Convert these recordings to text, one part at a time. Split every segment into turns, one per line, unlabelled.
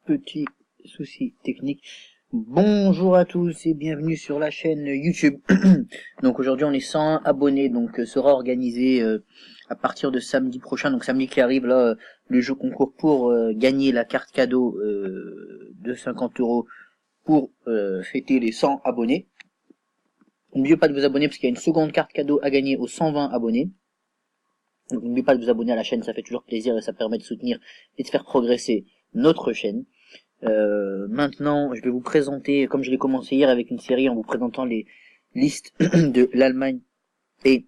petit souci technique. Bonjour à tous et bienvenue sur la chaîne YouTube. Donc aujourd'hui on est 101 abonnés, donc sera organisé à partir de samedi prochain, donc samedi qui arrive là, le jeu concours pour gagner la carte cadeau de 50 € pour fêter les 100 abonnés. N'oubliez pas de vous abonner parce qu'il y a une seconde carte cadeau à gagner aux 120 abonnés. Donc n'oubliez pas de vous abonner à la chaîne, ça fait toujours plaisir et ça permet de soutenir et de faire progresser notre chaîne. Maintenant, je vais vous présenter, comme je l'ai commencé hier avec une série en vous présentant les listes de l'Allemagne et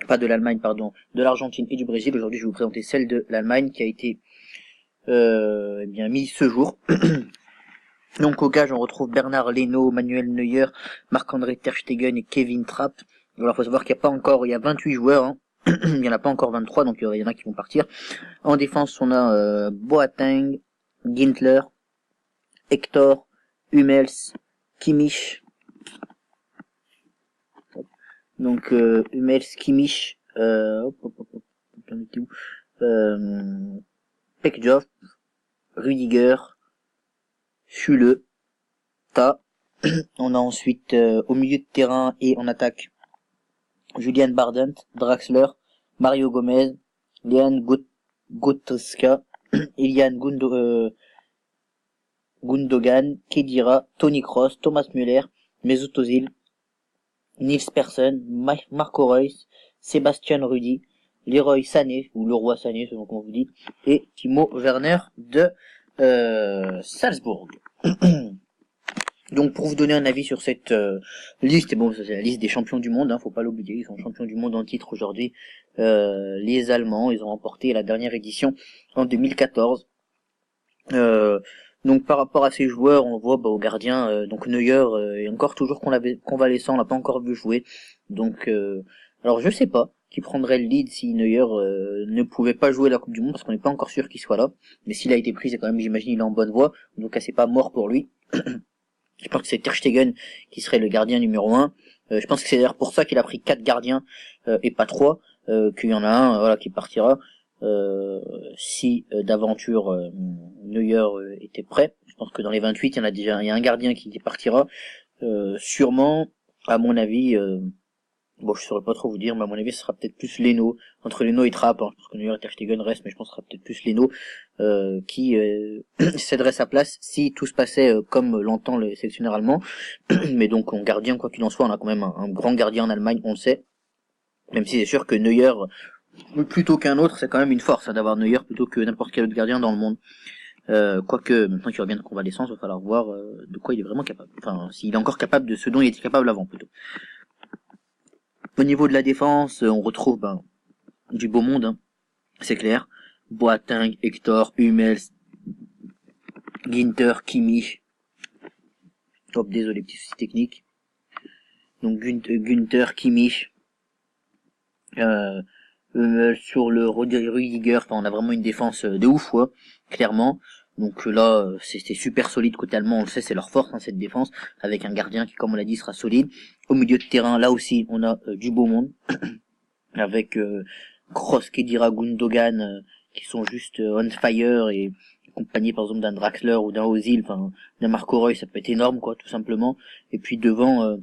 pas de l'Allemagne, pardon, de l'Argentine et du Brésil. Aujourd'hui, je vais vous présenter celle de l'Allemagne qui a été bien mise ce jour. Donc au gage, on retrouve Bernard Leno, Manuel Neuer, Marc-André Ter Stegen et Kevin Trapp. Alors, faut savoir qu'il n'y a pas encore, il y a 28 joueurs, hein. Il n'y en a pas encore 23, donc il y en a qui vont partir. En défense, on a Boateng, Gintler, Hector, Hummels, Kimmich. Donc Hummels, Kimmich, Pekjov, Rudiger, Schüle, Ta. On a ensuite au milieu de terrain et en attaque Julian Bardent, Draxler, Mario Gomez, Lian Goretzka, Ilian Gundogan, Khedira, Toni Kroos, Thomas Müller, Mesut Özil, Nils Persson, Marco Reus, Sébastien Rudi, Leroy Sané, ou Leroy Sané, selon comment vous dites, et Timo Werner de Salzbourg. Donc pour vous donner un avis sur cette liste, et bon, c'est la liste des champions du monde, hein, faut pas l'oublier, ils sont champions du monde en titre aujourd'hui. Les Allemands, ils ont remporté la dernière édition en 2014. Donc par rapport à ces joueurs, on voit au gardien, donc Neuer est encore toujours convalescent, on l'a pas encore vu jouer. Donc alors je sais pas qui prendrait le lead si Neuer ne pouvait pas jouer la Coupe du Monde, parce qu'on n'est pas encore sûr qu'il soit là. Mais s'il a été pris, c'est quand même, j'imagine, il est en bonne voie, donc c'est pas mort pour lui. Je pense que c'est Ter Stegen qui serait le gardien numéro 1. Je pense que c'est d'ailleurs pour ça qu'il a pris 4 gardiens et pas 3, qu'il y en a un voilà qui partira. Si d'aventure Neuer était prêt. Je pense que dans les 28, il y a un gardien qui partira. Sûrement, à mon avis, bon, je saurais pas trop vous dire, mais à mon avis, ce sera peut-être plus Leno, entre Leno et Trapp, hein. Je pense que Neuer et Ter Stegen restent, mais je pense que ce sera peut-être plus Leno qui céderait sa place si tout se passait comme l'entend le sélectionneur allemand. Mais donc, en gardien, quoi qu'il en soit, on a quand même un grand gardien en Allemagne, on le sait. Même si c'est sûr que Neuer, plutôt qu'un autre, c'est quand même une force d'avoir Neuer plutôt que n'importe quel autre gardien dans le monde. Quoique, maintenant qu'il revient de convalescence, il va falloir voir de quoi il est vraiment capable. Enfin, s'il est encore capable de ce dont il était capable avant, plutôt. Au niveau de la défense, on retrouve du beau monde, hein, c'est clair. Boateng, Hector, Hummels, Ginter, Kimmich. Hop, désolé, petit souci technique. Donc Günther, Kimmich. Sur le Rudiger, on a vraiment une défense de ouf, ouais, clairement. Donc là, c'est super solide côté allemand, on le sait, c'est leur force, hein, cette défense, avec un gardien qui, comme on l'a dit, sera solide. Au milieu de terrain, là aussi, on a du beau monde, avec Kroos, Khedira, Gundogan, qui sont juste on fire, et accompagnés par exemple d'un Draxler ou d'un Özil, enfin d'un Marco Reus, ça peut être énorme, quoi, tout simplement. Et puis devant,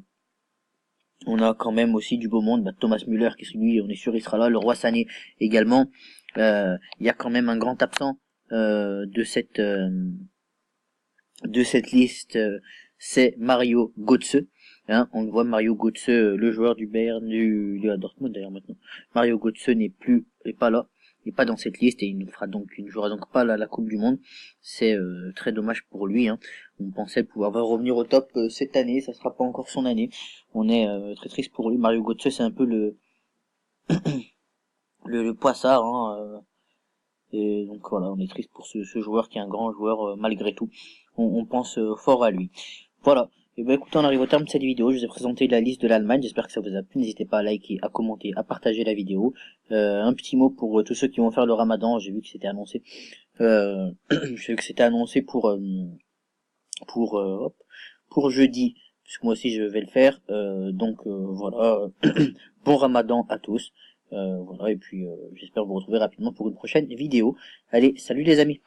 on a quand même aussi du beau monde, Thomas Müller, qui lui, on est sûr, il sera là, le Roi Sané également. Il y a quand même un grand absent de cette liste, c'est Mario Götze. Hein, on le voit, Mario Götze, le joueur du Bayern, de Dortmund d'ailleurs maintenant. Mario Götze n'est pas là, il n'est pas dans cette liste et il ne jouera donc pas la Coupe du Monde. C'est très dommage pour lui. Hein. On pensait pouvoir revenir au top cette année, ça sera pas encore son année. On est très triste pour lui. Mario Götze, c'est un peu le le poissard. Hein, et donc voilà, on est triste pour ce joueur qui est un grand joueur malgré tout. On pense fort à lui. Voilà. Et ben écoutez, on arrive au terme de cette vidéo. Je vous ai présenté la liste de l'Allemagne. J'espère que ça vous a plu. N'hésitez pas à liker, à commenter, à partager la vidéo. Un petit mot pour tous ceux qui vont faire le Ramadan. J'ai vu que c'était annoncé. J'ai vu que c'était annoncé pour jeudi, puisque moi aussi je vais le faire. Donc voilà. Bon Ramadan à tous. Voilà. Et puis j'espère vous retrouver rapidement pour une prochaine vidéo. Allez, salut les amis.